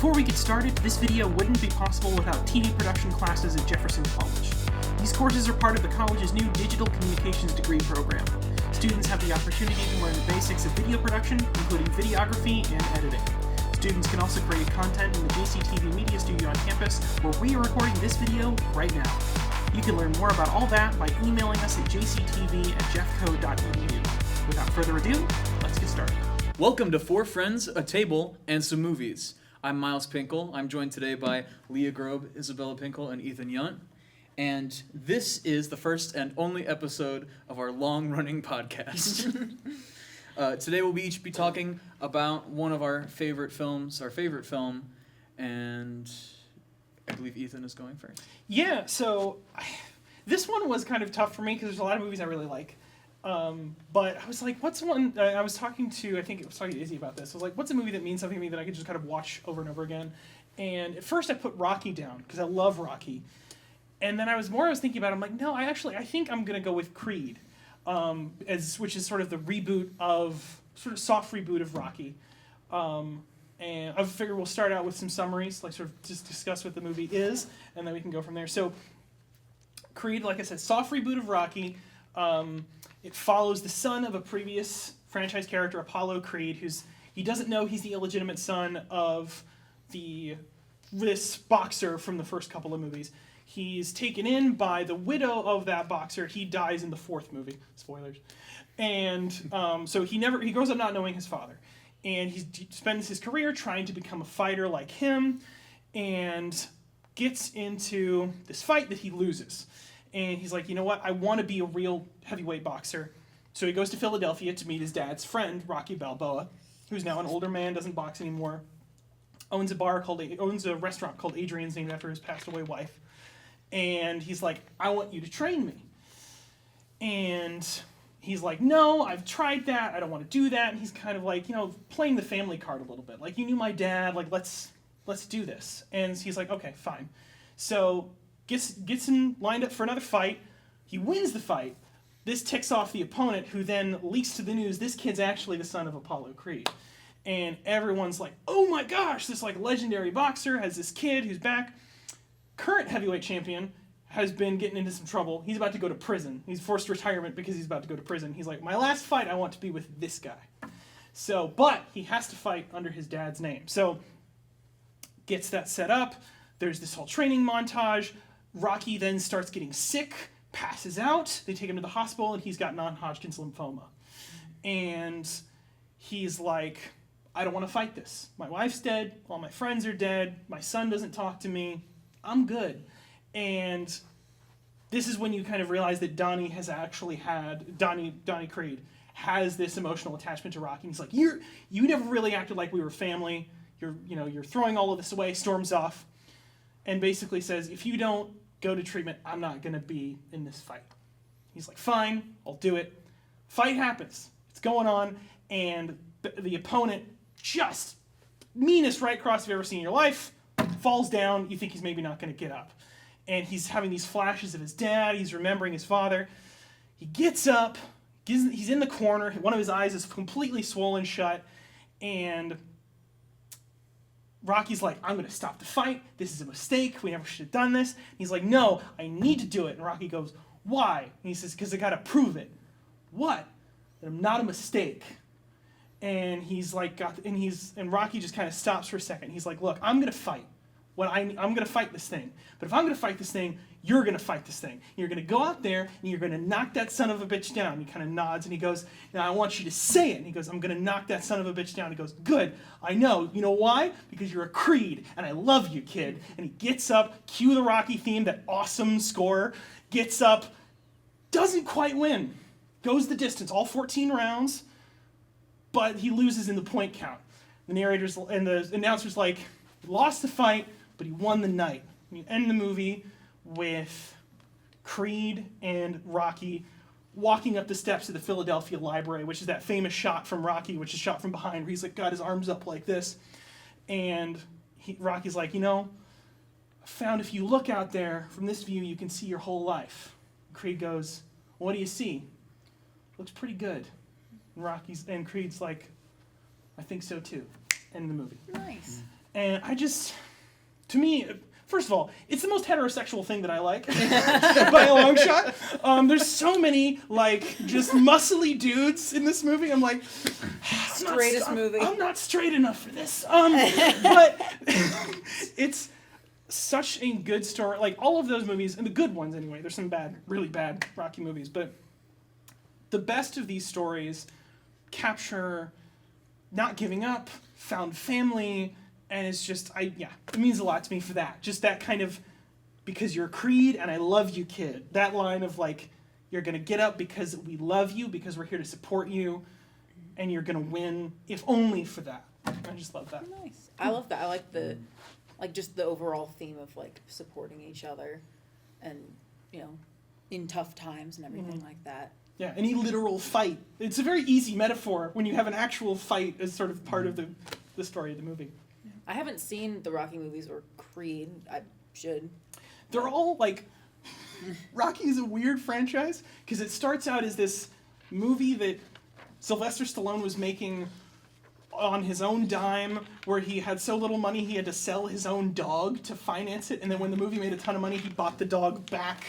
Before we get started, this video wouldn't be possible without TV production classes at Jefferson College. These courses are part of the college's new Digital Communications degree program. Students have the opportunity to learn the basics of video production, including videography and editing. Students can also create content in the JCTV Media Studio on campus, where we are recording this video right now. You can learn more about all that by emailing us at jctv@jeffco.edu. Without further ado, let's get started. Welcome to Four Friends, a Table, and Some Movies. I'm Miles Pinkle. I'm joined today by Leah Grobe, Isabella Pinkle, and Ethan Yunt. And this is the first and only episode of our long-running podcast. Today we'll each be talking about one of our favorite films, our favorite film, and I believe Ethan is going first. Yeah, so this one was kind of tough for me because there's a lot of movies I really like. But I was like, what's one, I was talking to Izzy about this. I was like, what's a movie that means something to me that I could just kind of watch over and over again? And at first I put Rocky down because I love Rocky. And then I was thinking about it, I'm like, no, I think I'm going to go with Creed, which is sort of the soft reboot of Rocky. And I figure we'll start out with some summaries, like sort of just discuss what the movie is, and then we can go from there. So Creed, like I said, soft reboot of Rocky. It follows the son of a previous franchise character, Apollo Creed, he doesn't know he's the illegitimate son of this boxer from the first couple of movies. He's taken in by the widow of that boxer. He dies in the fourth movie. Spoilers. And so he grows up not knowing his father. And he spends his career trying to become a fighter like him, and gets into this fight that he loses. And he's like, you know what? I want to be a real heavyweight boxer. So he goes to Philadelphia to meet his dad's friend, Rocky Balboa, who's now an older man, doesn't box anymore, owns a restaurant called Adrian's, named after his passed away wife. And he's like, I want you to train me. And he's like, no, I've tried that. I don't want to do that. And he's kind of like, playing the family card a little bit. Like, you knew my dad. Like, let's do this. And he's like, okay, fine. So gets him lined up for another fight. He wins the fight. This ticks off the opponent, who then leaks to the news, this kid's actually the son of Apollo Creed. And everyone's like, oh my gosh, this like legendary boxer has this kid who's back. Current heavyweight champion has been getting into some trouble. He's about to go to prison. He's forced retirement because he's about to go to prison. He's like, my last fight, I want to be with this guy. So, but he has to fight under his dad's name. So, gets that set up. There's this whole training montage. Rocky then starts getting sick, passes out. They take him to the hospital, and he's got non-Hodgkin's lymphoma. And he's like, I don't want to fight this. My wife's dead. All my friends are dead. My son doesn't talk to me. I'm good. And this is when you kind of realize that Donnie Creed has this emotional attachment to Rocky. And he's like, you never really acted like we were family. You're throwing all of this away. Storms off, and basically says, if you don't go to treatment, I'm not going to be in this fight. He's like, fine, I'll do it. Fight happens. It's going on, and the opponent, just meanest right cross you've ever seen in your life, falls down. You think he's maybe not going to get up. And he's having these flashes of his dad. He's remembering his father. He gets up. He's in the corner. One of his eyes is completely swollen shut. And Rocky's like, I'm going to stop the fight. This is a mistake. We never should have done this. And he's like, no, I need to do it. And Rocky goes, why? And he says, because I got to prove it. What? That I'm not a mistake. And he's like, and Rocky just kind of stops for a second. He's like, look, I'm going to fight. I'm going to fight this thing. But if I'm going to fight this thing, you're going to fight this thing. You're going to go out there, and you're going to knock that son of a bitch down. He kind of nods, and he goes, now I want you to say it. And he goes, I'm going to knock that son of a bitch down. He goes, good, I know. You know why? Because you're a Creed, and I love you, kid. And he gets up, cue the Rocky theme, that awesome score, gets up, doesn't quite win. Goes the distance, all 14 rounds, but he loses in the point count. The narrators and the announcer's like, he lost the fight, but he won the night. You end the movie with Creed and Rocky walking up the steps of the Philadelphia Library, which is that famous shot from Rocky, which is shot from behind, where he's like got his arms up like this. And Rocky's like, I found if you look out there from this view, you can see your whole life. Creed goes, what do you see? Looks pretty good. And Creed's like, I think so too. End the movie. Nice. And to me, first of all, it's the most heterosexual thing that I like by a long shot. There's so many like just muscly dudes in this movie. I'm like, Straightest movie. I'm not straight enough for this. But it's such a good story. Like all of those movies, and the good ones anyway. There's some bad, really bad Rocky movies, but the best of these stories capture not giving up, found family, and it's just it means a lot to me for that. Just that kind of because you're Creed and I love you, kid. That line of like you're gonna get up because we love you, because we're here to support you, and you're gonna win if only for that. I just love that. Nice. I love that. I like just the overall theme of like supporting each other, and in tough times and everything like that. Yeah, any literal fight. It's a very easy metaphor when you have an actual fight as sort of part of the story of the movie. I haven't seen the Rocky movies or Creed. I should. They're all like Rocky is a weird franchise because it starts out as this movie that Sylvester Stallone was making on his own dime, where he had so little money he had to sell his own dog to finance it, and then when the movie made a ton of money, he bought the dog back.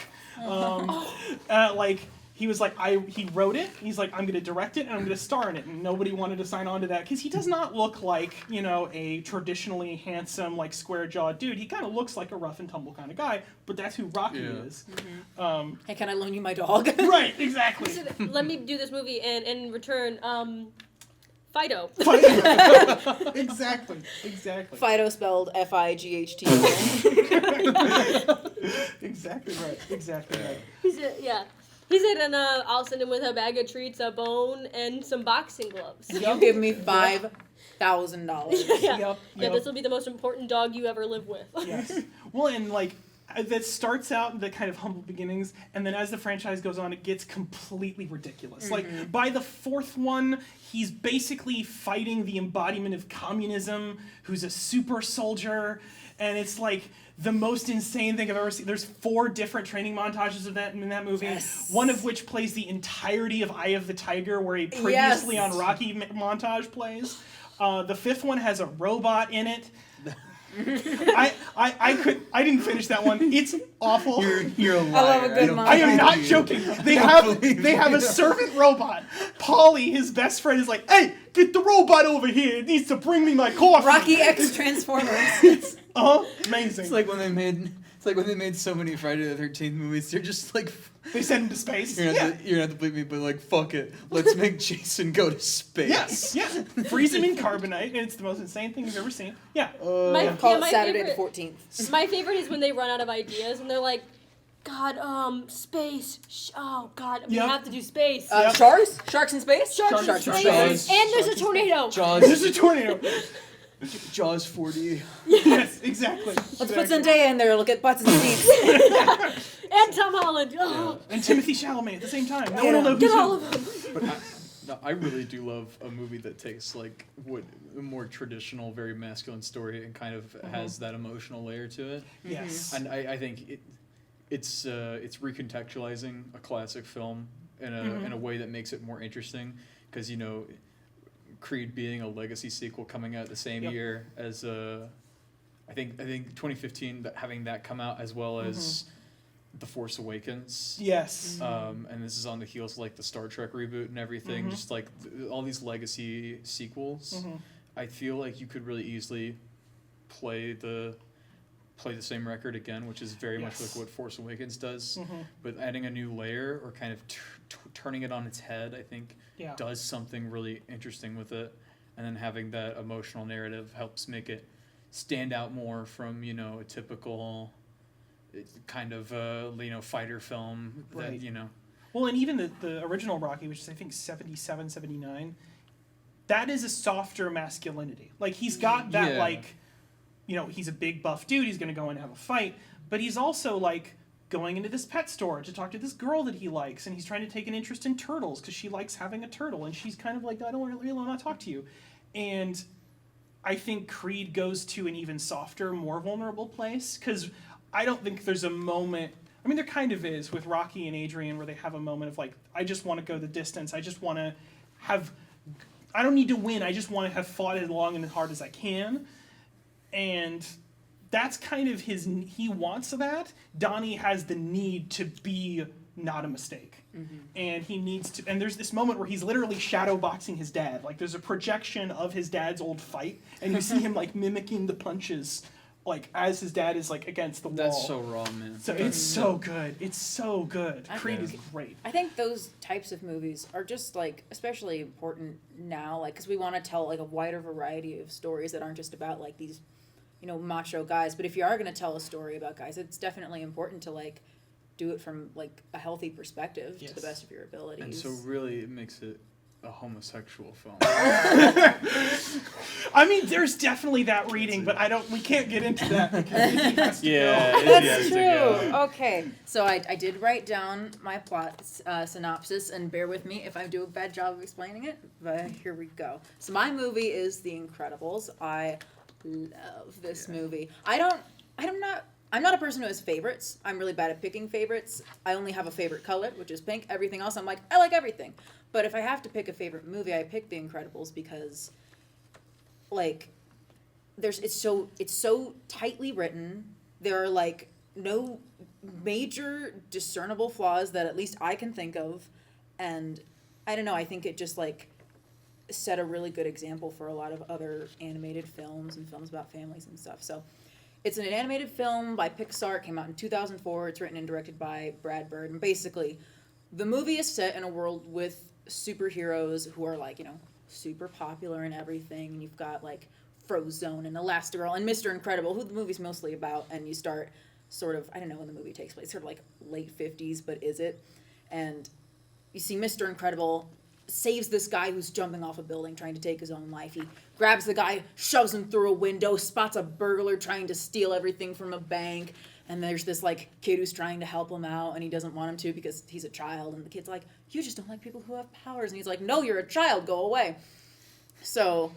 He was like, he wrote it. He's like, I'm going to direct it and I'm going to star in it. And nobody wanted to sign on to that because he does not look like, a traditionally handsome, like square-jawed dude. He kind of looks like a rough and tumble kind of guy, but that's who Rocky is. Mm-hmm. Hey, can I loan you my dog? Right, exactly. So let me do this movie and in return, Fido. Exactly. Fido spelled F-I-G-H-T. Exactly right. He said, and I'll send him with a bag of treats, a bone, and some boxing gloves. You give me $5,000. Yeah, this will be the most important dog you ever live with. Yes. Well, and that starts out in the kind of humble beginnings, and then as the franchise goes on, it gets completely ridiculous. Mm-hmm. Like, by the fourth one, he's basically fighting the embodiment of communism, who's a super soldier, and it's like the most insane thing I've ever seen. There's 4 different training montages of that in that movie, one of which plays the entirety of Eye of the Tiger, where a previously on Rocky montage plays. The 5th one has a robot in it. I didn't finish that one. It's awful. You're a liar. I love a good montage. I am not joking. They have a servant robot. Polly, his best friend, is like, hey, get the robot over here. It needs to bring me my coffee. Rocky X Transformers. It's amazing. It's like when they made so many Friday the 13th movies. They're just like they send him to space. you're gonna have to believe me, but like fuck it. Let's make Jason go to space. Yes. Freeze him in carbonite, and it's the most insane thing you've ever seen. Yeah. Call it Saturday the 14th. My favorite is when they run out of ideas and they're like, God, space. Oh, God, we have to do space. Sharks? Sharks in space? Sharks in space. Jaws. And there's a tornado. There's a tornado. Jaws 4D. Yes, exactly. Let's put Zendaya in there. Look at butts and seats. And Tom Holland. Oh. And Timothy Chalamet at the same time. No one will know who's Get all who. of them. But I really do love a movie that takes like a more traditional, very masculine story and kind of has that emotional layer to it. Yes. And I think it's recontextualizing a classic film in a way that makes it more interesting because Creed being a legacy sequel coming out the same year as I think 2015 having that come out as well as The Force Awakens. Yes. And this is on the heels of like the Star Trek reboot and everything. Just like all these legacy sequels. I feel like you could really easily play the same record again, which is very much like what Force Awakens does. But adding a new layer or kind of turning it on its head, I think does something really interesting with it. And then having that emotional narrative helps make it stand out more from, a typical kind of, fighter film that, Well, and even the original Rocky, which is I think 77, 79, that is a softer masculinity. Like, he's got that, he's a big buff dude, he's going to go in and have a fight, but he's also, like, going into this pet store to talk to this girl that he likes, and he's trying to take an interest in turtles because she likes having a turtle, and she's kind of like, I don't really want to talk to you. And I think Creed goes to an even softer, more vulnerable place, because I don't think there's a moment... I mean, there kind of is with Rocky and Adrian where they have a moment of, like, I just want to go the distance, I just want to have... I don't need to win, I just want to have fought as long and as hard as I can. and that's kind of he wants that. Donnie has the need to be not a mistake. And he needs to, and there's this moment where he's literally shadow boxing his dad. Like there's a projection of his dad's old fight, and you see him like mimicking the punches, like as his dad is like against the wall. That's so raw, man. So it's so good. It's so good. I Creed think- is great. I think those types of movies are just like especially important now, like because we want to tell like a wider variety of stories that aren't just about like these, macho guys. But if you are going to tell a story about guys, it's definitely important to like do it from like a healthy perspective to the Yes. best of your abilities. And so really it makes it a homosexual film. I mean, there's definitely that reading, but we can't get into that because he has to Yeah, go. it has That's to true. go. Okay, so I did write down my plot synopsis, and bear with me if I do a bad job of explaining it, but here we go. So my movie is The Incredibles. I love this movie. I'm not a person who has favorites. I'm really bad at picking favorites. I only have a favorite color, which is pink. Everything else, I'm like, I like everything. But if I have to pick a favorite movie, I pick The Incredibles because, like, it's so tightly written. There are like no major discernible flaws that at least I can think of, and I don't know. I think it just like set a really good example for a lot of other animated films and films about families and stuff. So. It's an animated film by Pixar. It came out in 2004. It's written and directed by Brad Bird. And basically, the movie is set in a world with superheroes who are like, super popular and everything. And you've got like Frozone and Elastigirl and Mr. Incredible, who the movie's mostly about. And you start sort of, I don't know when the movie takes place, sort of like late 50s, but is it? And you see Mr. Incredible saves this guy who's jumping off a building trying to take his own life. He grabs the guy, shoves him through a window, spots a burglar trying to steal everything from a bank, and there's this like kid who's trying to help him out, and he doesn't want him to because he's a child, and the kid's like, you just don't like people who have powers, and he's like, no, you're a child, go away. So,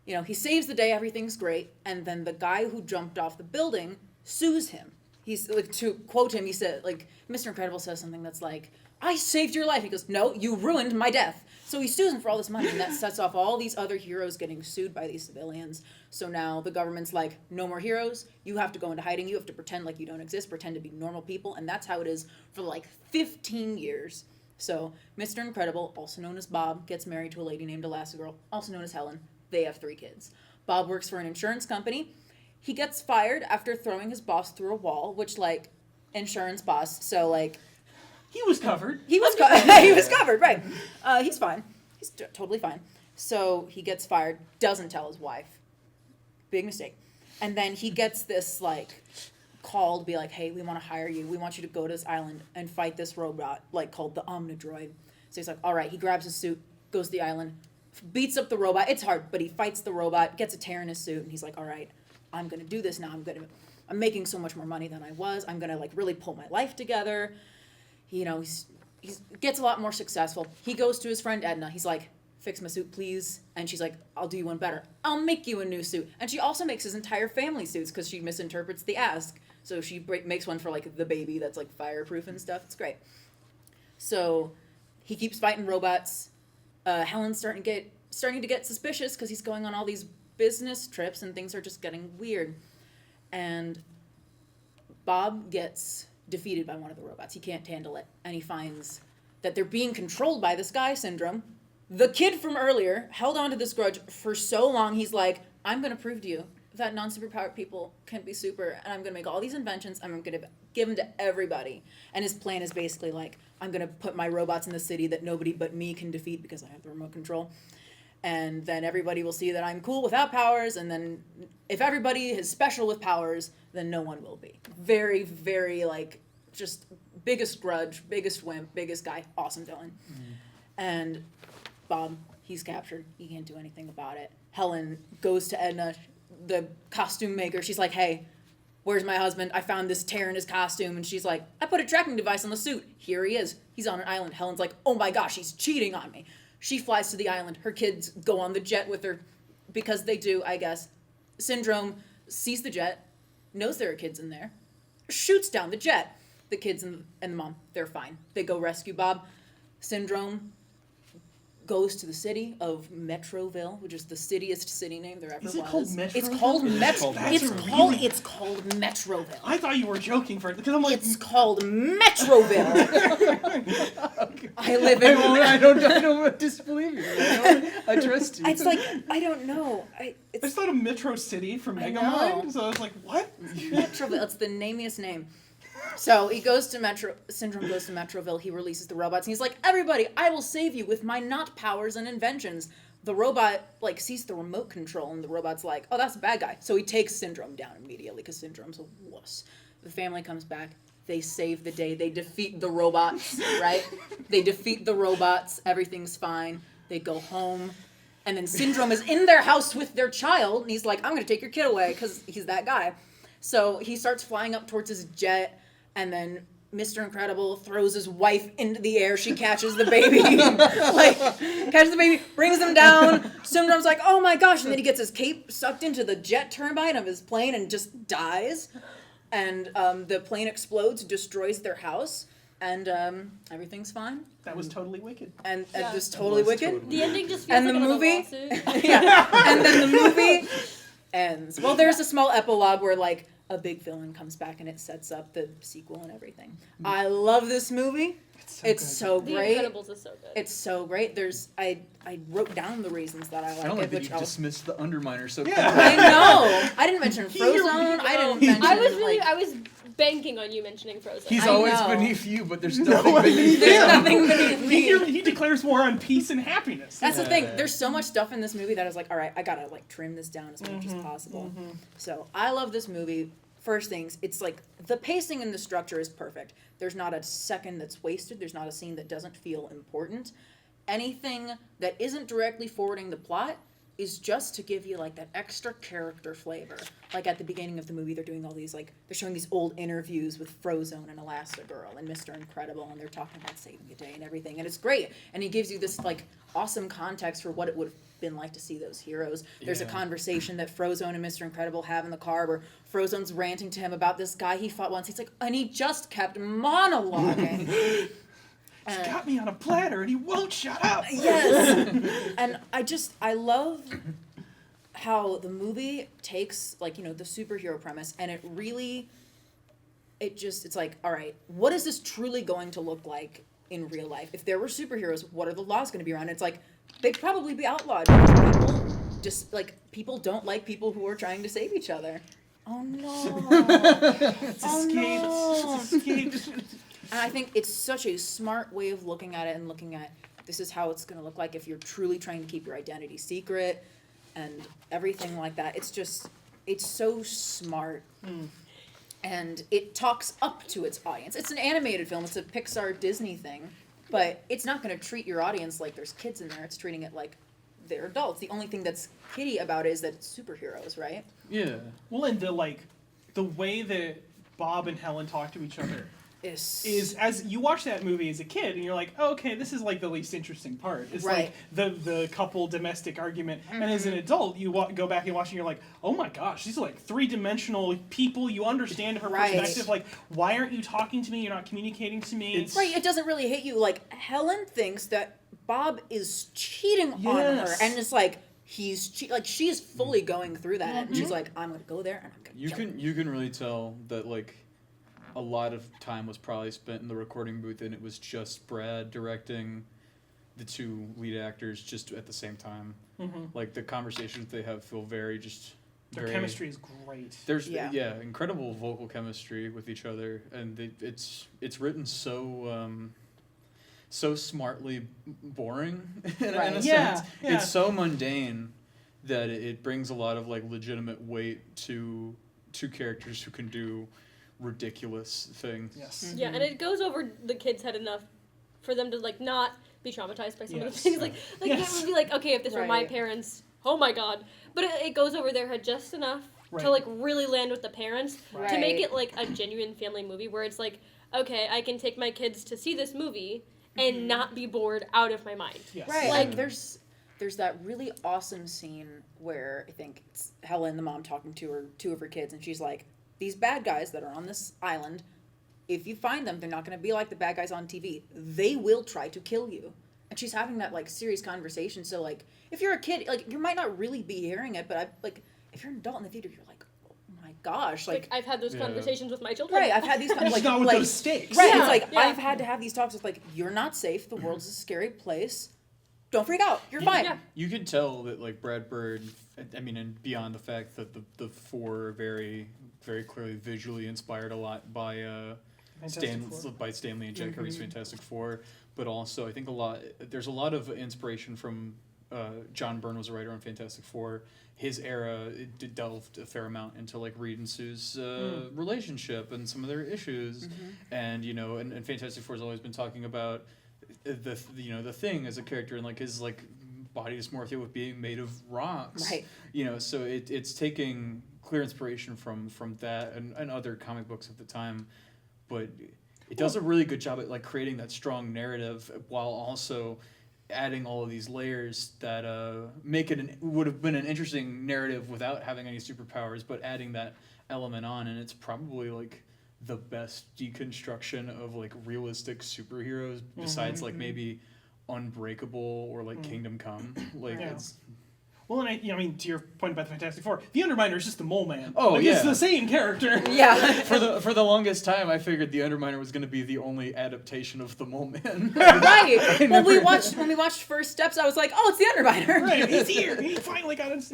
he saves the day, everything's great, and then the guy who jumped off the building sues him. He's like, to quote him, he said, like, Mr. Incredible says something that's like, I saved your life. He goes, no, you ruined my death. So he sues him for all this money, and that sets off all these other heroes getting sued by these civilians. So now the government's like, no more heroes. You have to go into hiding. You have to pretend like you don't exist, pretend to be normal people. And that's how it is for like 15 years. So Mr. Incredible, also known as Bob, gets married to a lady named Elastigirl, also known as Helen. They have 3 kids. Bob works for an insurance company. He gets fired after throwing his boss through a wall, which, like, insurance boss, so, like... He was covered. He was covered, right. He's fine. He's totally fine. So he gets fired, doesn't tell his wife. Big mistake. And then he gets this, like, call to be like, hey, we want to hire you. We want you to go to this island and fight this robot, like, called the Omnidroid. So he's like, all right. He grabs his suit, goes to the island, beats up the robot. It's hard, but he fights the robot, gets a tear in his suit, and he's like, all right, I'm going to do this now. I'm making so much more money than I was. I'm going to, like, really pull my life together. He gets a lot more successful. He goes to his friend Edna. He's like, fix my suit, please. And she's like, I'll do you one better. I'll make you a new suit. And she also makes his entire family suits because she misinterprets the ask. So she makes one for, like, the baby that's, like, fireproof and stuff. It's great. So he keeps fighting robots. Helen's starting to get suspicious because he's going on all these business trips and things are just getting weird. And Bob gets defeated by one of the robots. He can't handle it. And he finds that they're being controlled by the Sky Syndrome. The kid from earlier held on to this grudge for so long, he's like, I'm going to prove to you that non-superpowered people can be super, and I'm going to make all these inventions, I'm going to give them to everybody. And his plan is basically like, I'm going to put my robots in the city that nobody but me can defeat because I have the remote control. And then everybody will see that I'm cool without powers, and then if everybody is special with powers, then no one will be. Very, very, like, just biggest grudge, biggest wimp, biggest guy, awesome villain. And Bob, he's captured. He can't do anything about it. Helen goes to Edna, the costume maker. She's like, hey, where's my husband? I found this tear in his costume. And she's like, I put a tracking device on the suit. Here he is. He's on an island. Helen's like, oh my gosh, he's cheating on me. She flies to the island. Her kids go on the jet with her because they do, I guess. Syndrome sees the jet, knows there are kids in there, shoots down the jet. The kids and the mom, they're fine. They go rescue Bob. Syndrome goes to the city of Metroville, which is the cittiest city name there ever Is was. it called It's Metroville? called That's It's called Metroville. I thought you were joking for it because I'm like, It's called Metroville. I live in. I don't disbelieve you. I trust you. It's like I don't know. I just It's thought of Metro City from I Megamind, know. so I was like, what? Metroville. It's the namiest name. So he goes to Syndrome goes to Metroville. He releases the robots, and he's like, "Everybody, I will save you with my not powers and inventions." The robot like sees the remote control, and the robot's like, "Oh, that's a bad guy." So he takes Syndrome down immediately because Syndrome's a wuss. The family comes back. They save the day. They defeat the robots. Right? They defeat the robots. Everything's fine. They go home. And then Syndrome is in their house with their child, and he's like, "I'm gonna take your kid away," because he's that guy. So he starts flying up towards his jet, and then Mr. Incredible throws his wife into the air. She catches the baby, catches the baby, brings him down. Syndrome's like, "Oh my gosh!" And then he gets his cape sucked into the jet turbine of his plane and just dies. And the plane explodes, destroys their house, and everything's fine. That was totally wicked. And Yeah. it was totally was wicked. totally- The ending just feels And like the another movie? lawsuit. Yeah. And then the movie ends. Well, there's a small epilogue where like a big villain comes back and it sets up the sequel and everything. I love this movie. It's so The great. Incredibles is so good. It's so great. I wrote down the reasons that I like I don't like it, that which you I'll. dismissed the Underminer so Yeah. I know. I didn't mention Here we Frozone. I didn't go. mention. I was really, like, I was banking on you mentioning Frozen. He's I always know. beneath you, but there's No, nothing I beneath mean, There's him. nothing beneath me. He declares war on peace and happiness. That's the thing. Yeah. There's so much stuff in this movie that I was like, all right, I gotta like trim this down as much as possible. So I love this movie. First things, it's like the pacing and the structure is perfect. There's not a second that's wasted. There's not a scene that doesn't feel important. Anything that isn't directly forwarding the plot is just to give you like that extra character flavor. Like at the beginning of the movie, they're doing all these like they're showing these old interviews with Frozone and Elastigirl and Mr. Incredible, and they're talking about saving the day and everything, and it's great. And he gives you this like awesome context for what it would have been like to see those heroes. There's a Yeah. conversation that Frozone and Mr. Incredible have in the car where Frozone's ranting to him about this guy he fought once. He's like, and he just kept monologuing. He's got me on a platter and he won't shut up. Yes. And I love how the movie takes like, you know, the superhero premise and it's like, all right, what is this truly going to look like in real life? If there were superheroes, what are the laws going to be around? It's like, they'd probably be outlawed. People don't like people who are trying to save each other. Oh no. It's Oh, escaped. no. It's escaped. And I think it's such a smart way of looking at it and looking at this is how it's going to look like if you're truly trying to keep your identity secret and everything like that. It's so smart. And it talks up to its audience. It's an animated film. It's a Pixar Disney thing. But it's not going to treat your audience like there's kids in there. It's treating it like they're adults. The only thing that's kiddie about it is that it's superheroes, right? Yeah. Well, and the way that Bob and Helen talk to each other is as you watch that movie as a kid and you're like, oh, okay, this is like the least interesting part. It's Right. like the couple domestic argument. And as an adult, you go back and watch and you're like, oh my gosh, these are like three-dimensional people. You understand her Right. perspective. Like, why aren't you talking to me? You're not communicating to me. It's- Right, it doesn't really hit you. Like, Helen thinks that Bob is cheating on her. Yes. And it's like, she's fully going through that. And she's like, I'm going to go there and I'm going to kill him. You can really tell that like a lot of time was probably spent in the recording booth and it was just Brad directing the two lead actors just at the same time. Like the conversations they have feel very Their chemistry is great. There's Yeah. incredible vocal chemistry with each other, and it's written so smartly boring in Right. a Yeah, sense. yeah. It's so mundane that it brings a lot of like legitimate weight to two characters who can do ridiculous things. Yes. Yeah, and it goes over the kid's head enough for them to like not be traumatized by some of the Yes. things. Like Yes. it would be like, okay, if this were my Right. parents, oh my god. But it goes over their head just enough Right. to like really land with the parents Right. to make Right. it like a genuine family movie where it's like, okay, I can take my kids to see this movie and not be bored out of my mind. Yes. Right. Like- Like, there's that really awesome scene where I think it's Helen, the mom, talking to two of her kids, and she's like, these bad guys that are on this island, if you find them, they're not going to be like the bad guys on TV. They will try to kill you. and she's having that like serious conversation. So like, if you're a kid, like you might not really be hearing it, but if you're an adult in the theater, you're like, oh my gosh, Like I've had those conversations with my children. right. I've had these It's not with those stakes. right. Yeah, It's like yeah. I've had to have these talks with like, you're not safe. The world's a scary place. Don't freak out. You're fine. Yeah. You could tell that like Brad Bird, I mean, and beyond the fact that the four are very, very clearly visually inspired a lot by Stanley and Jack Kirby's Fantastic Four, but also I think there's a lot of inspiration from John Byrne was a writer on Fantastic Four. His era delved a fair amount into like Reed and Sue's relationship and some of their issues, and and Fantastic Four's always been talking about the Thing as a character and like his like body dysmorphia with being made of rocks, Right. So it's taking clear inspiration from that and other comic books of the time, but it does a really good job at like creating that strong narrative while also adding all of these layers that make it would have been an interesting narrative without having any superpowers, but adding that element on, and it's probably like the best deconstruction of like realistic superheroes besides like maybe Unbreakable or like Kingdom Come. Like Yeah. it's Well, and I mean, to your point about the Fantastic Four, the Underminer is just the Mole Man. Oh, like, yeah. it's the same character. Yeah. for the longest time I figured the Underminer was going to be the only adaptation of the Mole Man. Right. When we never- watched First Steps, I was like, oh, it's the Underminer. Right, he's here. He finally got his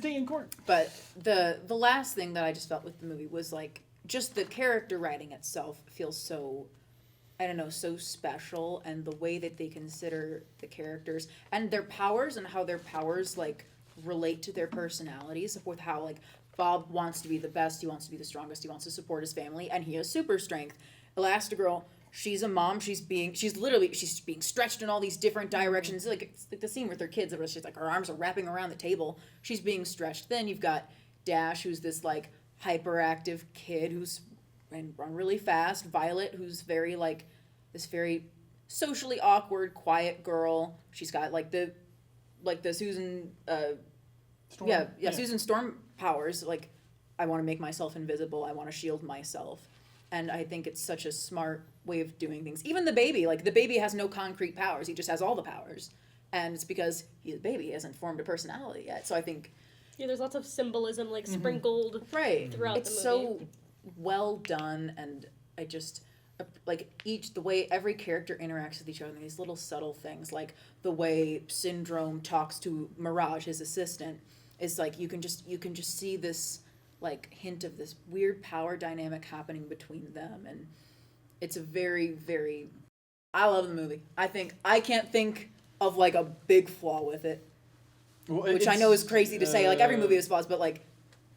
day in court. But the last thing that I just felt with the movie was like just the character writing itself feels so, I don't know, so special, and the way that they consider the characters and their powers and how their powers like relate to their personalities, with how like Bob wants to be the best, he wants to be the strongest, he wants to support his family, and he has super strength. Elastigirl, she's a mom, she's being stretched in all these different directions. It's like the scene with her kids, where she's like, her arms are wrapping around the table, she's being stretched. Then you've got Dash, who's this like hyperactive kid who's run really fast. Violet, who's very like this very socially awkward, quiet girl. She's got like the Susan Storm. Susan Storm powers. Like, I want to make myself invisible, I want to shield myself. And I think it's such a smart way of doing things. Even the baby has no concrete powers, he just has all the powers, and it's because he's a baby, he hasn't formed a personality yet. So I think Yeah, there's lots of symbolism like sprinkled right throughout it's the movie. so well done, and I just like the way every character interacts with each other, these little subtle things, like the way Syndrome talks to Mirage, his assistant, is like you can just see this like hint of this weird power dynamic happening between them, and it's a very, very, I love the movie. I can't think of like a big flaw with it, which I know is crazy to say. Like every movie has flaws, but like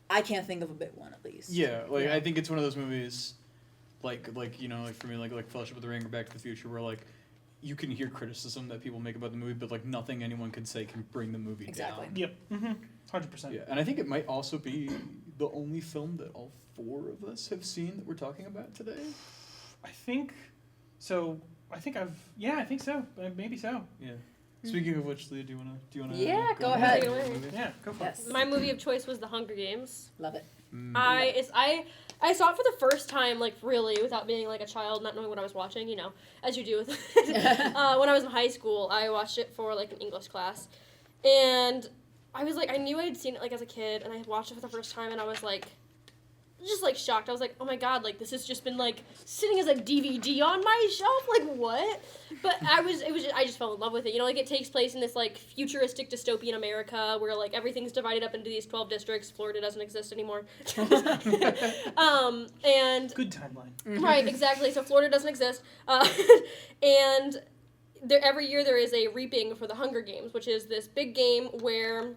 I can't think of a big one at least. Yeah, like I think it's one of those movies, like for me, like Fellowship of the Ring or Back to the Future, where like you can hear criticism that people make about the movie, but like nothing anyone can say can bring the movie Exactly. down. Yep. 100%. Yeah, and I think it might also be the only film that all four of us have seen that we're talking about today. I think so. I think so. Maybe so. Yeah. Speaking of which, Leah, do you wanna? Yeah, go ahead. ahead. Take it away. Yeah, go for Yes. My movie of choice was The Hunger Games. Love it. I saw it for the first time, like really, without being like a child, not knowing what I was watching, as you do with when I was in high school, I watched it for like an English class. And I was like, I knew I had seen it like as a kid, and I watched it for the first time, and I was like, just like shocked. I was like, oh my god, like this has just been like sitting as a DVD on my shelf, like what? But I just fell in love with it. Like it takes place in this like futuristic dystopian America where like everything's divided up into these 12 districts. Florida doesn't exist anymore. And Good timeline. right, exactly. So Florida doesn't exist, and every year there is a reaping for the Hunger Games, which is this big game where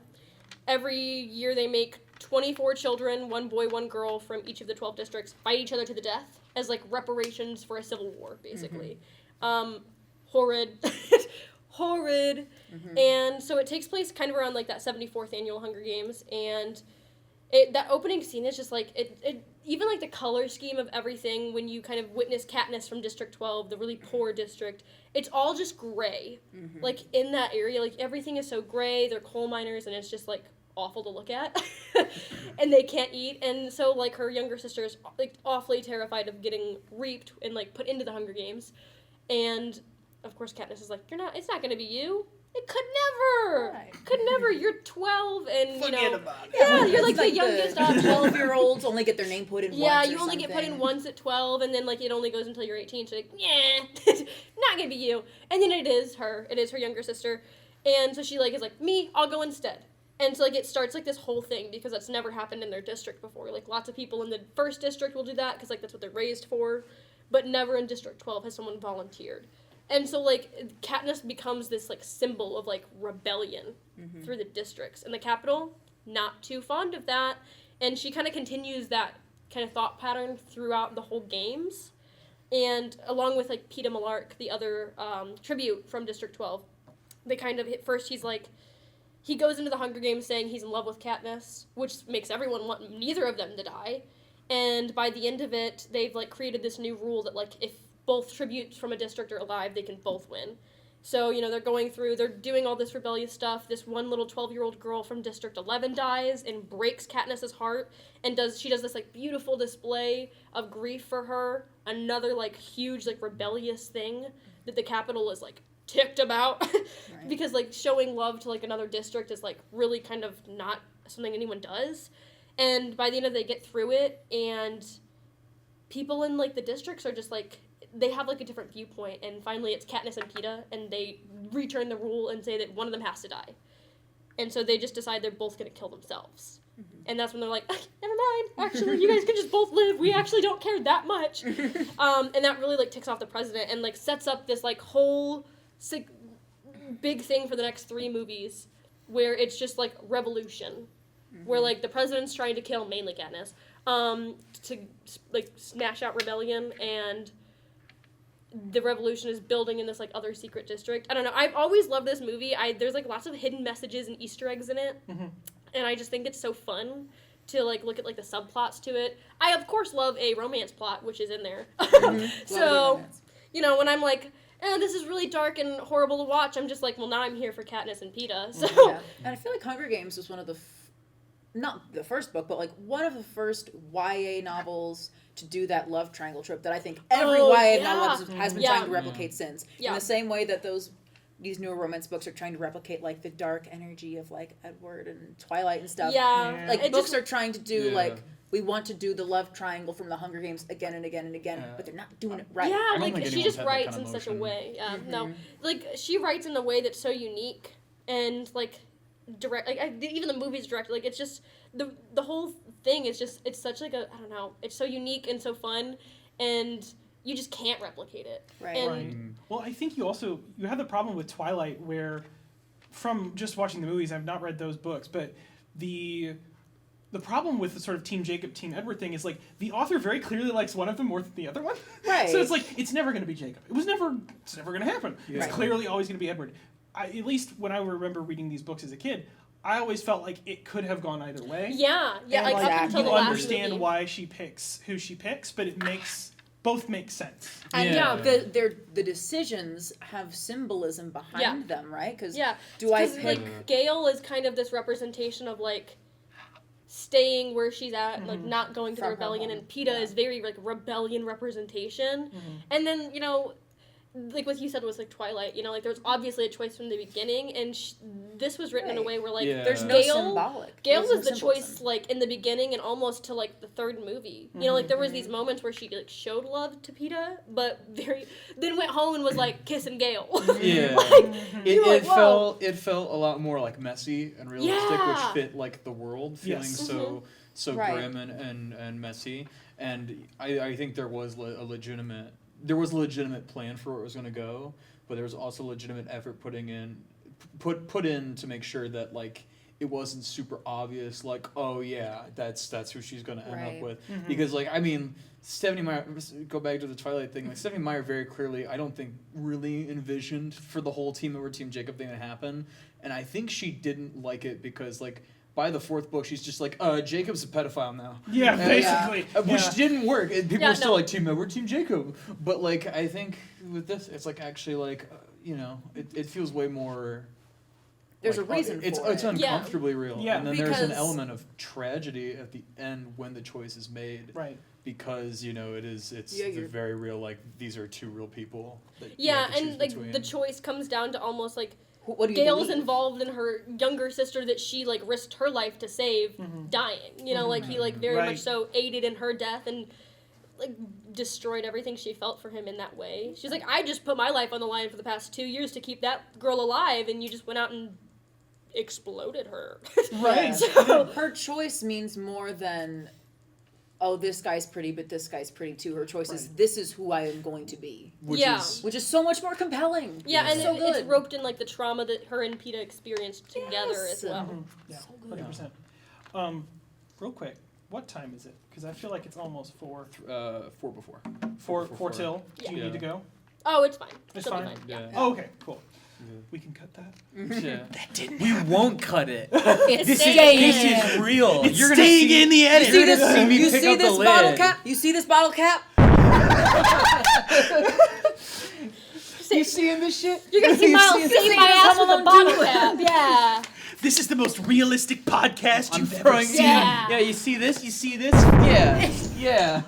every year they make 24 children, one boy, one girl from each of the 12 districts, fight each other to the death as like reparations for a civil war, basically. Horrid. Horrid. And so it takes place kind of around like that 74th annual Hunger Games, and that opening scene is just like it even like the color scheme of everything when you kind of witness Katniss from District 12, the really poor district, it's all just gray. Like in that area, like everything is so gray. They're coal miners, and it's just like awful to look at. And they can't eat, and so like her younger sister is like awfully terrified of getting reaped and like put into the Hunger Games. And of course, Katniss is like, it's not gonna be you. It could never. Right. Could never. You're 12 and, Forget about it. Yeah, you're It's like the youngest out of 12-year-olds only get their name put in Yeah, once or you only get put in something. once at 12, and then, like, it only goes until you're 18. So, like, yeah, not gonna be you. And then it is her. It is her younger sister. And so she, like, is like, me, I'll go instead. And so, like, it starts, like, this whole thing because that's never happened in their district before. Like, lots of people in the first district will do that because, like, that's what they're raised for. But never in District 12 has someone volunteered. And so, like, Katniss becomes this, like, symbol of, like, rebellion through the districts. And the Capitol, not too fond of that. And she kind of continues that kind of thought pattern throughout the whole games. And along with, like, Peeta Mellark, the other tribute from District 12, they kind of, at first he's like, he goes into the Hunger Games saying he's in love with Katniss, which makes everyone want neither of them to die. And by the end of it, they've, like, created this new rule that, like, if both tributes from a district are alive, they can both win. So, they're going through, they're doing all this rebellious stuff. This one little 12-year-old girl from District 11 dies and breaks Katniss's heart, and she does this, like, beautiful display of grief for her. Another, like, huge, like, rebellious thing that the Capitol is, like, ticked about. Right. Because, like, showing love to, like, another district is, like, really kind of not something anyone does. And by the end of it, they get through it, and people in, like, the districts are just, like, they have, like, a different viewpoint, and finally it's Katniss and Peeta, and they return the rule and say that one of them has to die. And so they just decide they're both going to kill themselves. And that's when they're like, never mind, actually, you guys can just both live, we actually don't care that much. And that really, like, ticks off the president and, like, sets up this, like, whole big thing for the next 3 movies, where it's just, like, revolution. Where, like, the president's trying to kill, mainly Katniss, to, like, smash out rebellion, and the revolution is building in this, like, other secret district. I don't know. I've always loved this movie. There's, like, lots of hidden messages and Easter eggs in it. And I just think it's so fun to, like, look at, like, the subplots to it. I, of course, love a romance plot, which is in there. So, when I'm like, this is really dark and horrible to watch, I'm just like, well, now I'm here for Katniss and Peeta. So, Yeah. And I feel like Hunger Games was one of the, not the first book, but, like, one of the first YA novels to do that love triangle trope that I think every YA novel has been trying to replicate since. Yeah. In the same way that these newer romance books are trying to replicate, like, the dark energy of, like, Edward and Twilight and stuff. yeah. Like, It books just- are trying to do, like, we want to do the love triangle from the Hunger Games again and again and again, but they're not doing it right. Yeah, don't like, think she anyone's just had that writes kind in of such a motion. way. Yeah, no. Like, she writes in a way that's so unique, and, like, direct, like, even the movie's directed, like, it's just, the whole thing is just, it's such, like, I don't know, it's so unique and so fun, and you just can't replicate it. Right. And, Right. Well, I think you have the problem with Twilight where, from just watching the movies, I've not read those books, but the problem with the sort of Team Jacob, Team Edward thing is, like, the author very clearly likes one of them more than the other one. Right. So it's like, it's never going to be Jacob. It's never going to happen. Yeah. It's Right. clearly always going to be Edward. At least when I remember reading these books as a kid, I always felt like it could have gone either way. yeah, And, like, up until you the last understand movie. why she picks who she picks, but both make sense. And Yeah. the decisions have symbolism behind Yeah. them, right? Because Yeah. do I 'Cause, pick? like, Gale is kind of this representation of, like, staying where she's at, like, not going to the From her rebellion, home. and Peeta Yeah. is very, like, rebellion representation. And then, like what you said was, like, Twilight, like, there was obviously a choice from the beginning, and this was written in a Right. way where, like, Yeah. There's no Gale, symbolic. Gale There's was no the choice, symbolism. like, in the beginning and almost to, like, the third movie. Like, there was these moments where she, like, showed love to Peeta, but then went home and was, like, kissing Gale. Yeah. You're like, whoa. It felt a lot more, like, messy and realistic, Yeah. which fit, like, the world feeling Yes. so Right. grim and messy. And I think there was a legitimate plan for where it was going to go, but there was also legitimate effort put in to make sure that, like, it wasn't super obvious, like, oh yeah, that's who she's going to end Right. up with. Because, like, I mean, Stephenie Meyer, go back to the Twilight thing, like, Stephenie Meyer very clearly, I don't think, really envisioned for the whole Team Edward, Team Jacob thing to happen. And I think she didn't like it because, like, by the 4th book, she's just like, Jacob's a pedophile now. Yeah, And- basically. Which Yeah. didn't work. People Yeah, are still no. like, Team Edward, Team Jacob. But, like, I think with this, it's, like, actually, like, it feels way more... There's like, a reason it's for it. uncomfortably real. Yeah. And then there's an Because- element of tragedy at the end when the choice is made. Right. because it's Yeah, the you're- very real, like, these are two real people that you Yeah, have to choose and like between. the choice comes down to almost like What do you Gail's believe? involved in her younger sister that she like risked her life to save dying. Like he like very Right. much so aided in her death and like destroyed everything she felt for him in that way. She's like, I just put my life on the line for the past 2 years to keep that girl alive, and you just went out and exploded her. Right. So her choice means more than, oh, this guy's pretty, but this guy's pretty too. Her choice is, this is who I am going to be, which Yeah. is which is so much more compelling. Yeah, and so it's good. roped in like the trauma that her and Peta experienced together Yes. as well. Yeah, So good. 100%. Real quick, what time is it? Because I feel like it's almost 4. 4 before. 4 till. Do you Yeah. need to go? Oh, it's fine. It's She'll be fine? fine. Yeah. Yeah. Oh, okay, cool. We can cut that. Yeah. That didn't. We won't cut it. It's This staying is- in. This is real. It's You're gonna staying see, in the edit. You see You're this? gonna see me You pick see up the this bottle lid. cap? You see this bottle cap? You seeing this shit? You're gonna see You Miles see save this? my This ass Home with a Alone bottle 2. cap. Yeah. This is the most realistic podcast I'm you've ever throwing. seen. Yeah. Yeah, you see this? You see this? Yeah, yeah.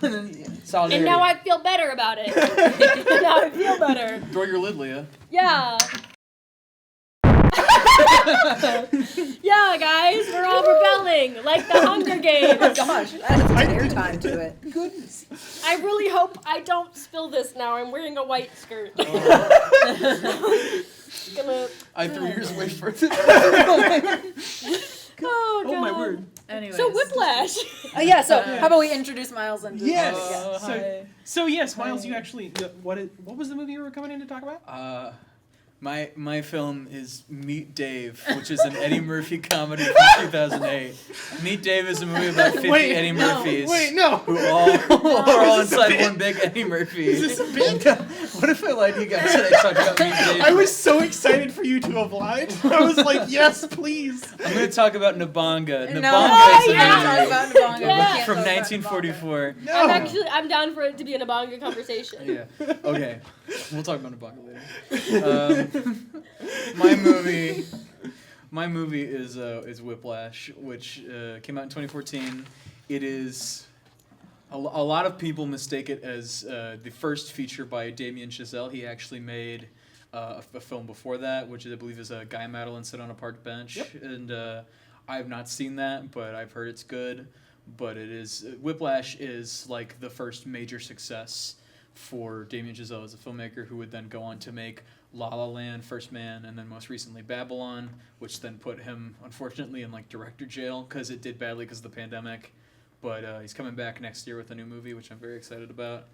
Solidarity. And now I feel better about it. Now I feel better. throw your lid, Leah. Yeah. Yeah, guys, we're all rebelling like the Hunger Games. Gosh, that has airtime to it. Goodness. I really hope I don't spill this now. I'm wearing a white skirt. Gonna. I threw yours away further. Oh, Oh my God. word. Anyways. So Whiplash. Yeah, so how about we introduce Miles and Yes. Hi. So yes, Miles, you actually what was the movie you were coming in to talk about? My film is Meet Dave, which is an Eddie Murphy comedy from 2008. Meet Dave is a movie about 50 Wait, Eddie no, Murphys. no. Who are all Is this a inside bit? one big Eddie Murphy. Is this a bit? What if I lied to you guys and I talked about Meet Dave? I was so excited for you to oblige. I was like, yes, please. I'm going to talk about Nabonga. No, Nabonga is we a can't movie talk about Nabonga. We Yeah. can't from talk about 1944. No. I'm down for it to be a Nabonga conversation. Yeah. Okay. We'll talk about Nabonga later. My movie is Whiplash, which came out in 2014. It is a lot of people mistake it as the first feature by Damien Chazelle. He actually made a film before that, which I believe is Guy Madeline Sit on a Park Bench. Yep. And I have not seen that, but I've heard it's good. But it is Whiplash is like the first major success for Damien Chazelle as a filmmaker, who would then go on to make La La Land, First Man, and then most recently Babylon, which then put him, unfortunately, in like director jail because it did badly because of the pandemic. But he's coming back next year with a new movie, which I'm very excited about.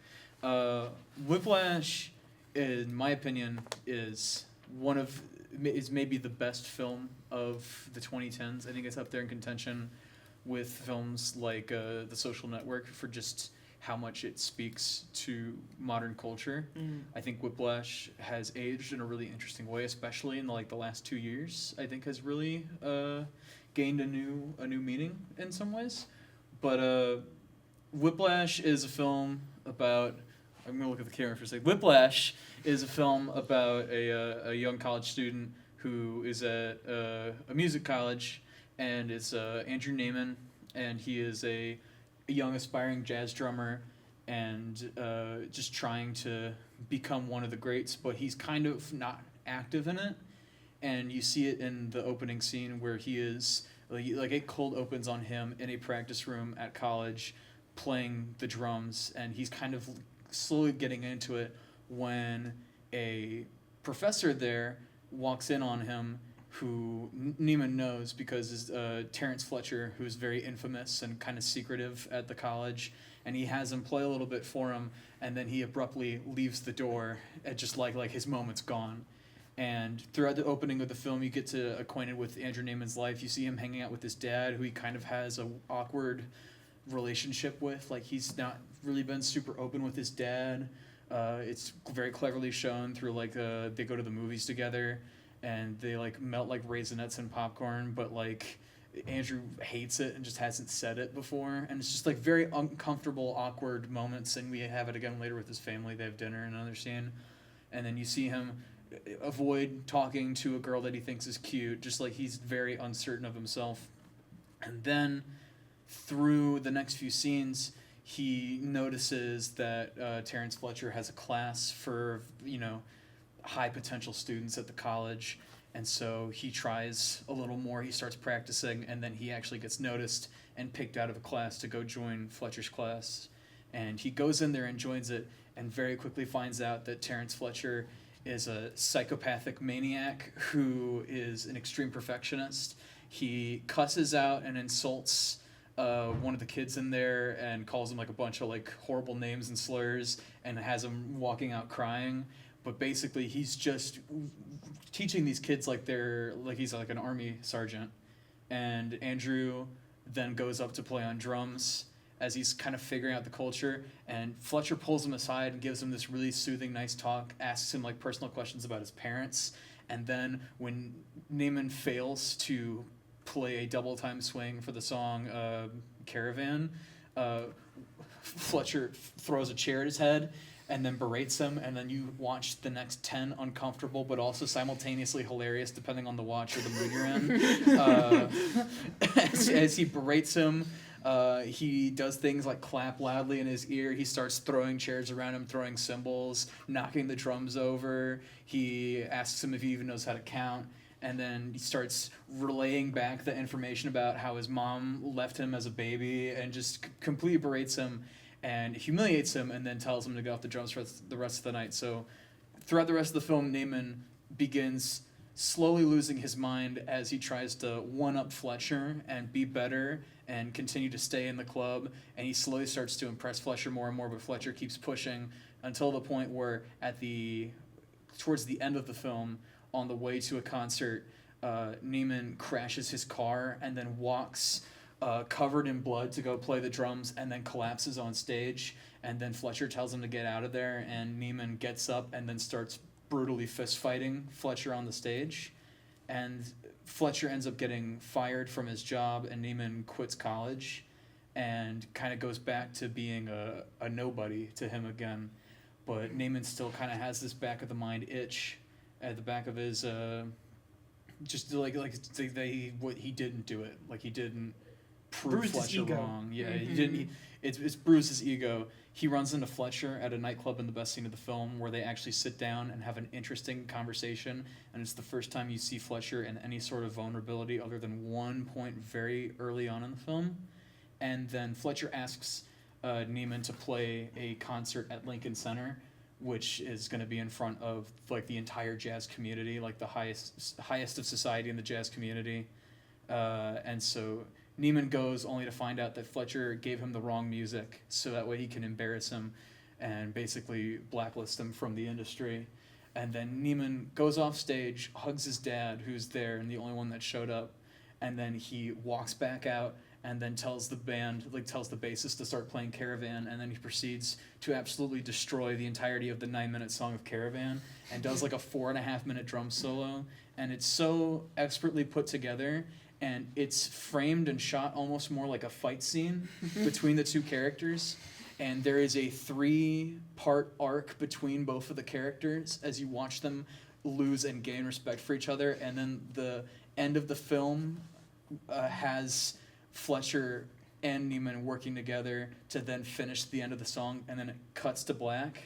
Whiplash, in my opinion, is maybe the best film of the 2010s. I think it's up there in contention with films like The Social Network for just how much it speaks to modern culture. I think Whiplash has aged in a really interesting way, especially in the last 2 years. I think has really gained a new meaning in some ways. But Whiplash is a film about. I'm gonna look at the camera for a second. Whiplash is a film about a young college student who is at a music college, and it's Andrew Neiman, and he is a young aspiring jazz drummer, and just trying to become one of the greats, but he's kind of not active in it. And you see it in the opening scene where he is like it cold opens on him in a practice room at college playing the drums, and he's kind of slowly getting into it when a professor there walks in on him, who Neiman knows because is Terrence Fletcher, who's very infamous and kind of secretive at the college, and he has him play a little bit for him, and then he abruptly leaves the door at just like his moment's gone. And throughout the opening of the film, you get to acquainted with Andrew Neiman's life. You see him hanging out with his dad, who he kind of has a awkward relationship with. Like, he's not really been super open with his dad. It's very cleverly shown through they go to the movies together, and they melt Raisinets and popcorn, but Andrew hates it and just hasn't said it before, and it's just very uncomfortable, awkward moments. And we have it again later with his family. They have dinner in another scene, and then you see him avoid talking to a girl that he thinks is cute, just he's very uncertain of himself. And then through the next few scenes, he notices that Terrence Fletcher has a class for, high potential students at the college. And so he tries a little more, he starts practicing, and then he actually gets noticed and picked out of a class to go join Fletcher's class. And he goes in there and joins it, and very quickly finds out that Terrence Fletcher is a psychopathic maniac who is an extreme perfectionist. He cusses out and insults one of the kids in there and calls him like a bunch of like horrible names and slurs and has him walking out crying. But basically he's just teaching these kids like he's like an army sergeant. And Andrew then goes up to play on drums as he's kind of figuring out the culture, and Fletcher pulls him aside and gives him this really soothing, nice talk, asks him like personal questions about his parents, and then when Neiman fails to play a double time swing for the song Caravan, Fletcher throws a chair at his head and then berates him, and then you watch the next 10 uncomfortable but also simultaneously hilarious depending on the watch or the mood you're in. As he berates him, he does things like clap loudly in his ear. He starts throwing chairs around him, throwing cymbals, knocking the drums over. He asks him if he even knows how to count. And then he starts relaying back the information about how his mom left him as a baby and just completely berates him and humiliates him, and then tells him to get off the drums for the rest of the night. So throughout the rest of the film, Neiman begins slowly losing his mind as he tries to one-up Fletcher and be better and continue to stay in the club, and he slowly starts to impress Fletcher more and more, but Fletcher keeps pushing until the point where towards the end of the film, on the way to a concert, Neiman crashes his car and then walks covered in blood to go play the drums and then collapses on stage, and then Fletcher tells him to get out of there, and Neiman gets up and then starts brutally fist fighting Fletcher on the stage, and Fletcher ends up getting fired from his job, and Neiman quits college and kind of goes back to being a nobody to him again. But Neiman still kind of has this back of the mind itch at the back of his just like he didn't do it, like he didn't prove Bruised his Fletcher ego. wrong. Yeah, he didn't. It's bruised his ego. He runs into Fletcher at a nightclub in the best scene of the film, where they actually sit down and have an interesting conversation, and it's the first time you see Fletcher in any sort of vulnerability other than one point very early on in the film. And then Fletcher asks Neiman to play a concert at Lincoln Center, which is going to be in front of like the entire jazz community, like the highest of society in the jazz community. And so Neiman goes only to find out that Fletcher gave him the wrong music, so that way he can embarrass him and basically blacklist him from the industry. And then Neiman goes off stage, hugs his dad, who's there and the only one that showed up, and then he walks back out and then tells the band, tells the bassist to start playing Caravan, and then he proceeds to absolutely destroy the entirety of the 9-minute song of Caravan and does like a 4.5-minute drum solo, and it's so expertly put together, and it's framed and shot almost more like a fight scene between the two characters, and there is a 3-part arc between both of the characters as you watch them lose and gain respect for each other, and then the end of the film has Fletcher and Neiman working together to then finish the end of the song, and then it cuts to black,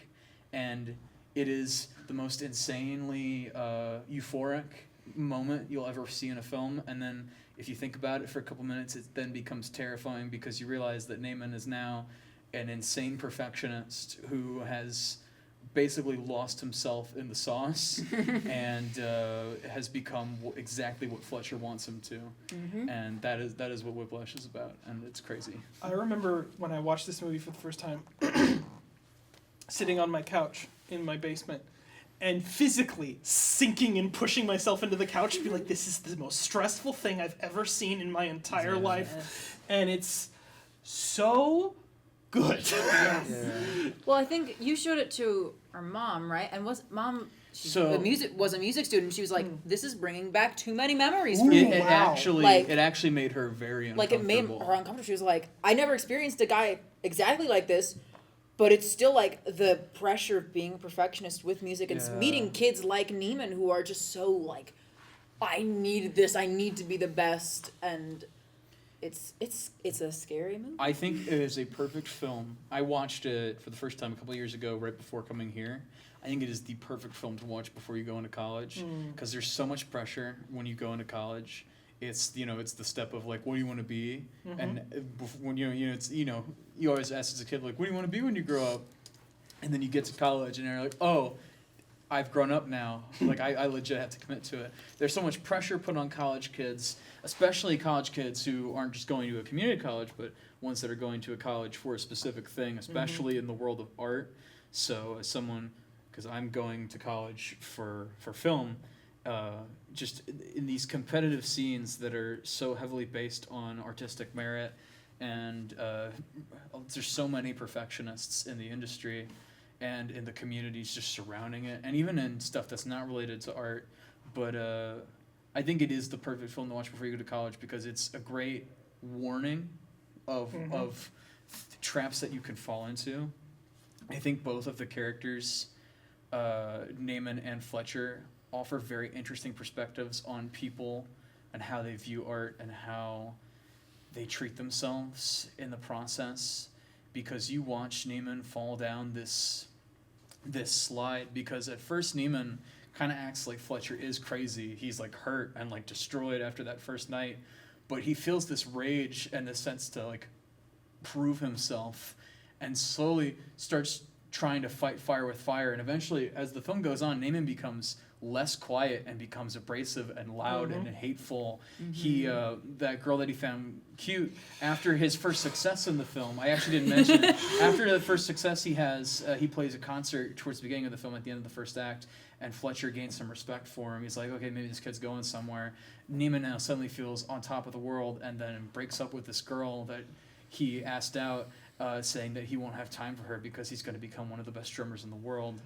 and it is the most insanely euphoric moment you'll ever see in a film. And then if you think about it for a couple minutes, it then becomes terrifying, because you realize that Neiman is now an insane perfectionist who has basically lost himself in the sauce and has become exactly what Fletcher wants him to. And that is what Whiplash is about, and it's crazy. I remember when I watched this movie for the first time, sitting on my couch in my basement and physically sinking and pushing myself into the couch and be like, this is the most stressful thing I've ever seen in my entire life. And it's so good. Well, I think you showed it to our mom, right? And was mom So- a music student? She was like, "This is bringing back too many memories Ooh, for me." It wow. actually made her very Like uncomfortable. it made her uncomfortable. She was like, "I never experienced a guy exactly like this." But it's still like the pressure of being a perfectionist with music and Yeah. meeting kids like Neiman who are just so like, I need this, I need to be the best. And it's a scary movie. I think it is a perfect film. I watched it for the first time a couple of years ago, right before coming here. I think it is the perfect film to watch before you go into college, because there's so much pressure when you go into college. It's it's the step of like, what do you want to be, and when it's you always ask as a kid like, what do you want to be when you grow up, and then you get to college and you're like, oh, I've grown up now. Like I legit have to commit to it. There's so much pressure put on college kids, especially college kids who aren't just going to a community college, but ones that are going to a college for a specific thing, especially in the world of art. So as someone, because I'm going to college for film, just in these competitive scenes that are so heavily based on artistic merit, and there's so many perfectionists in the industry and in the communities just surrounding it, and even in stuff that's not related to art. But I think it is the perfect film to watch before you go to college, because it's a great warning of traps that you can fall into. I think both of the characters, Naaman and Fletcher, offer very interesting perspectives on people and how they view art and how they treat themselves in the process, because you watch Naaman fall down this slide, because at first Naaman kind of acts like Fletcher is crazy. He's like hurt and like destroyed after that first night, but he feels this rage and this sense to like prove himself, and slowly starts trying to fight fire with fire. And eventually, as the film goes on, Naaman becomes less quiet and becomes abrasive and loud and hateful. He that girl that he found cute after his first success in the film, I actually didn't mention, after the first success he has, he plays a concert towards the beginning of the film at the end of the first act, and Fletcher gains some respect for him. He's like, okay, maybe this kid's going somewhere. Naaman now suddenly feels on top of the world, and then breaks up with this girl that he asked out, saying that he won't have time for her because he's going to become one of the best drummers in the world.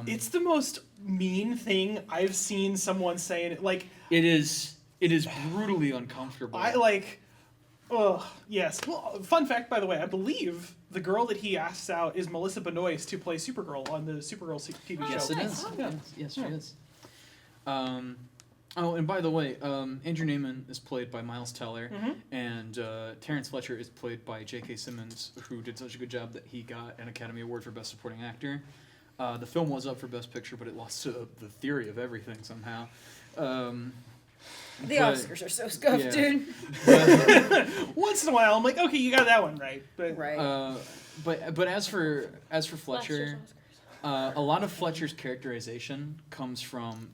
It's the most mean thing I've seen someone say. And like, it is brutally uncomfortable. Yes. Well, fun fact, by the way, I believe the girl that he asks out is Melissa Benoist to play Supergirl on the Supergirl TV show. Yes, it is. Yeah. Yes, she is. Oh, and by the way, Andrew Naaman is played by Miles Teller, and Terrence Fletcher is played by J.K. Simmons, who did such a good job that he got an Academy Award for Best Supporting Actor. The film was up for Best Picture, but it lost to The Theory of Everything somehow. The Oscars are so scuffed, dude. Once in a while, I'm like, okay, you got that one right. But, Right. But as for Fletcher, a lot of Fletcher's characterization comes from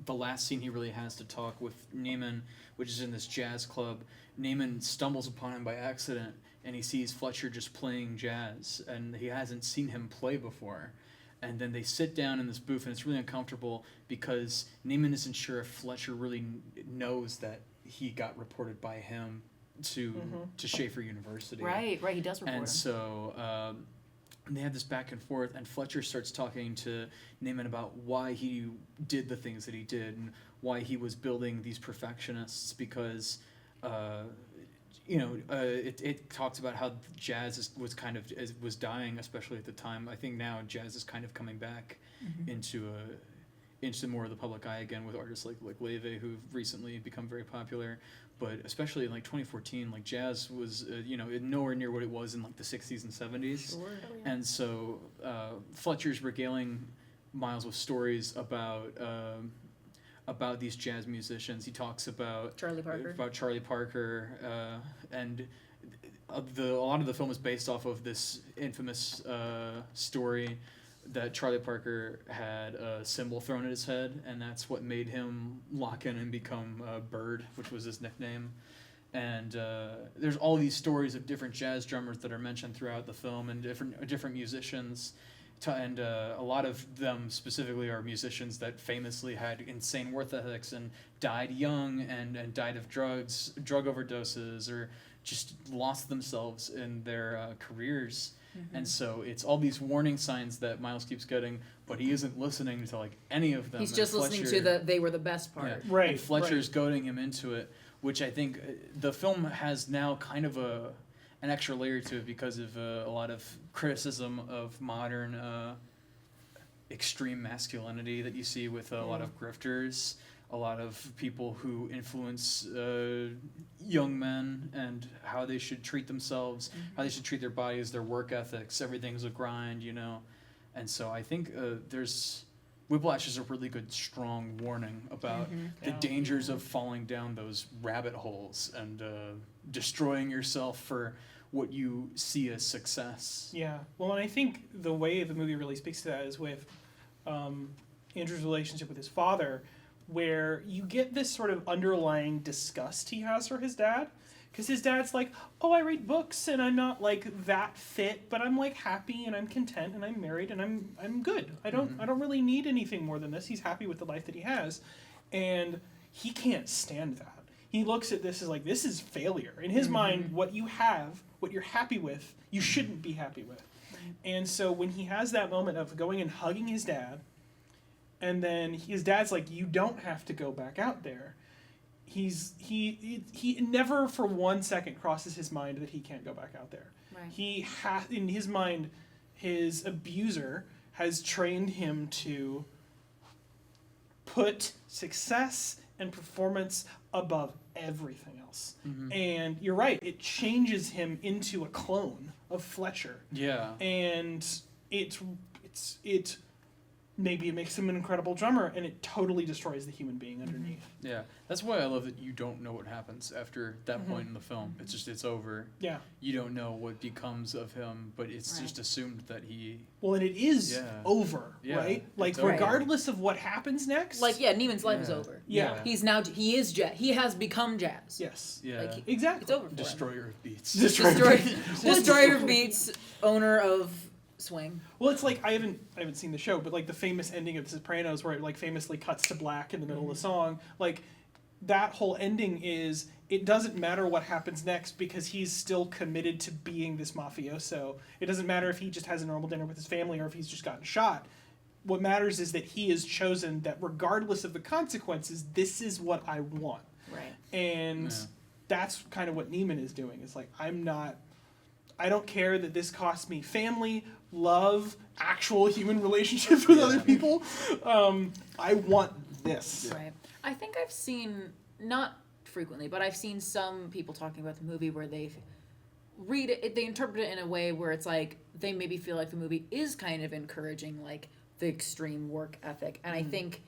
the last scene he really has to talk with Naaman, which is in this jazz club. Naaman stumbles upon him by accident, and he sees Fletcher just playing jazz, and he hasn't seen him play before. And then they sit down in this booth, and it's really uncomfortable because Naaman isn't sure if Fletcher really knows that he got reported by him to Schaefer University. Right, he does report him. And so they have this back and forth, and Fletcher starts talking to Naaman about why he did the things that he did and why he was building these perfectionists, because it talks about how jazz was dying, especially at the time. I think now jazz is kind of coming back into more of the public eye again, with artists like Leve, who've recently become very popular. But especially in like 2014, like jazz was nowhere near what it was in like the 60s and 70s. Sure. And so Fletcher's regaling Miles with stories about these jazz musicians. He talks about Charlie Parker. And a lot of the film is based off of this infamous story that Charlie Parker had a cymbal thrown at his head, and that's what made him lock in and become Bird, which was his nickname. And there's all these stories of different jazz drummers that are mentioned throughout the film, and different musicians. And a lot of them specifically are musicians that famously had insane work ethics and died young and died of drug overdoses, or just lost themselves in their careers. And so it's all these warning signs that Miles keeps getting, but he isn't listening to like any of them. He's just listening to they were the best part. Yeah. Right. And Fletcher's goading him into it, which I think the film has now kind of an extra layer to it because of a lot of criticism of modern extreme masculinity that you see with a lot of grifters. a lot of people who influence young men and how they should treat themselves, how they should treat their bodies, their work ethics. Everything's a grind, you know. And so I think Whiplash is a really good, strong warning about the Yeah. dangers of falling down those rabbit holes and destroying yourself for what you see as success. Yeah. Well, and I think the way the movie really speaks to that is with Andrew's relationship with his father, where you get this sort of underlying disgust he has for his dad. Because his dad's like, oh, I read books and I'm not like that fit, but I'm like happy and I'm content and I'm married and I'm good. I don't really need anything more than this. He's happy with the life that he has, and he can't stand that. He looks at this as like, this is failure. In his mind, what you have, what you're happy with, you shouldn't be happy with. And so when he has that moment of going and hugging his dad, and then his dad's like, you don't have to go back out there. He never for 1 second crosses his mind that he can't go back out there. Right. He has, in his mind, his abuser has trained him to put success and performance above everything else. And you're right, it changes him into a clone of Fletcher. Yeah. And it maybe it makes him an incredible drummer, and it totally destroys the human being underneath. Yeah. That's why I love that you don't know what happens after that point in the film. It's just, it's over. Yeah. You don't know what becomes of him, but it's Right. just assumed that he... Well, and it is Yeah. over, Yeah, right? Like, it's over. regardless of what happens next. Like, yeah, Neiman's life is Yeah. over. Yeah. He is Jazz. He has become Jazz. Yes. Yeah. Like, Exactly. it's over for him. Destroyer of beats. Destroyer of Beats, owner of Swing. Well, it's like I haven't seen the show, but like the famous ending of The Sopranos, where it like famously cuts to black in the middle of the song, like that whole ending is it doesn't matter what happens next because he's still committed to being this mafioso. It doesn't matter if he just has a normal dinner with his family or if he's just gotten shot. What matters is that he has chosen that regardless of the consequences, this is what I want. Right. And Yeah. that's kind of what Neiman is doing. It's like, I don't care that this costs me family, love, actual human relationships with other people. I want this. Right. I think I've seen, not frequently, but I've seen some people talking about the movie where they read it, they interpret it in a way where it's like they maybe feel like the movie is kind of encouraging like the extreme work ethic, and I think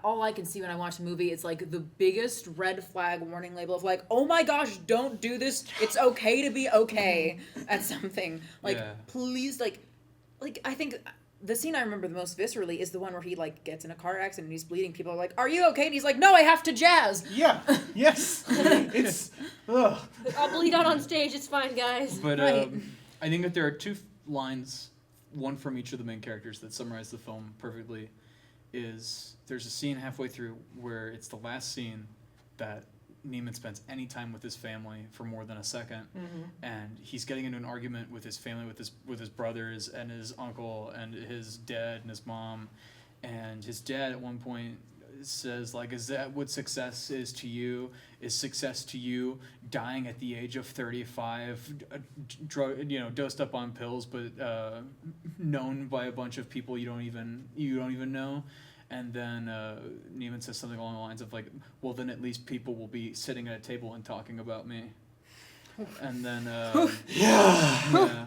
all I can see when I watch the movie is like the biggest red flag warning label of like, oh my gosh, don't do this. It's okay to be okay at something. Like, Yeah. please, like I think the scene I remember the most viscerally is the one where he like gets in a car accident and he's bleeding. People are like, are you okay? And he's like, no, I have to jazz. Yeah. Yes. It's. Ugh. I'll bleed out on stage. It's fine, guys. But Right. I think that there are two lines, one from each of the main characters, that summarize the film perfectly. There's a scene halfway through where it's the last scene that Neiman spends any time with his family for more than a second, and he's getting into an argument with his family, with his brothers and his uncle and his dad and his mom, and his dad at one point says like, is that what success is to you? Is success to you dying at the age of 35, dosed up on pills, but known by a bunch of people you don't even know? And then Neiman says something along the lines of like, well, then at least people will be sitting at a table and talking about me. And then yeah.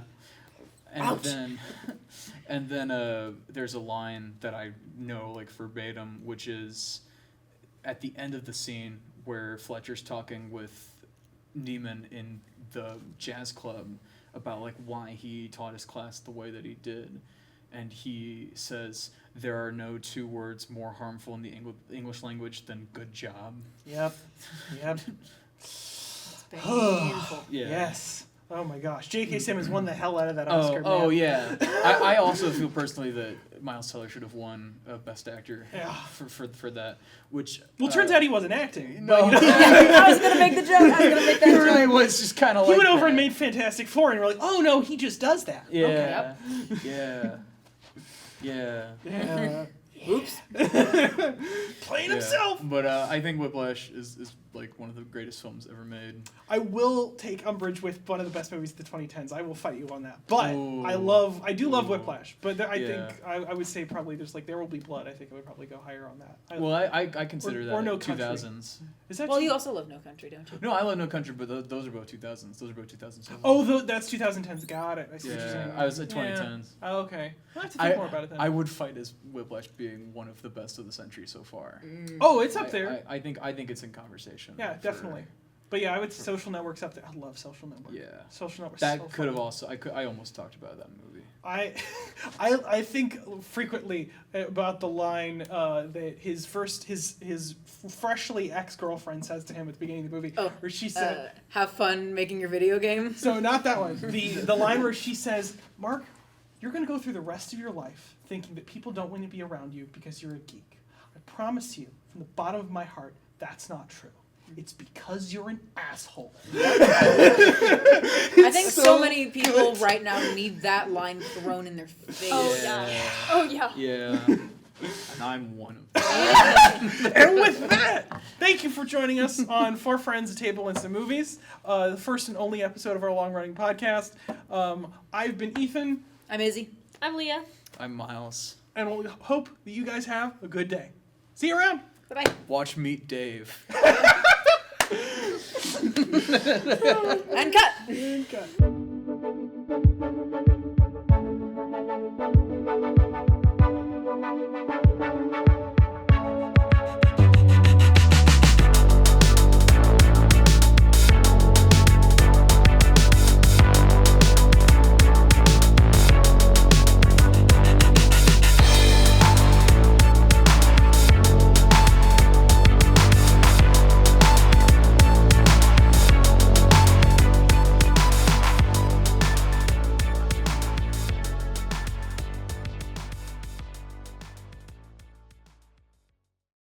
And then there's a line that I know like verbatim, which is at the end of the scene where Fletcher's talking with Neiman in the jazz club about like why he taught his class the way that he did, and he says there are no two words more harmful in the English language than good job. Yep. Yep. It's painful. Yeah. Yes. Oh my gosh. J.K. Simmons won the hell out of that Oh, Oscar. oh man. yeah. I also feel personally that Miles Teller should have won Best Actor Yeah. for that. Which Well, it turns out he wasn't acting. no, I was gonna make the joke. I was gonna make that it joke. really was just kind of He like went over that. and made Fantastic Four, and we're like, oh no, he just does that. Yeah, yeah, yeah. Yeah. Oops. Playing himself. But I think Whiplash is like like one of the greatest films ever made. I will take umbrage with one of the best movies of the 2010s. I will fight you on that. But Ooh. I do love Ooh. Whiplash. But I Yeah. think I would say probably there's like There Will Be Blood. I think I would probably go higher on that. Well, I consider that or No Country. 2000s. Is that Well, too- you also love No Country, don't you? No, I love No Country, but those are both 2000s. Those are both 2007. Oh, that's 2010s. Got it. I see what you're yeah, saying. I was at Yeah. 2010s. Oh, okay. I'll have to think more about it then. I would fight as Whiplash being one of the best of the century so far. Oh, it's up there. I think it's in conversation. Yeah, for- definitely. But yeah, I would Social Network's up there. I love Social Network. Yeah. Social Network. That so could have fun. also I almost talked about that movie. I think frequently about the line that his freshly ex-girlfriend says to him at the beginning of the movie, Oh, where she said, have fun making your video game. so not that one. The line where she says, Mark, you're gonna go through the rest of your life thinking that people don't want to be around you because you're a geek. I promise you, from the bottom of my heart, that's not true. It's because you're an asshole. I think so many people good. right now need that line thrown in their face. Oh yeah. Oh yeah. Yeah. And I'm one of them. And with that, thank you for joining us on Four Friends, a Table, and Some Movies, the first and only episode of our long-running podcast. I've been Ethan, I'm Izzy. I'm Leah. I'm Miles. and we hope that you guys have a good day. See you around. Bye bye. Watch Meet Dave. And cut. Okay.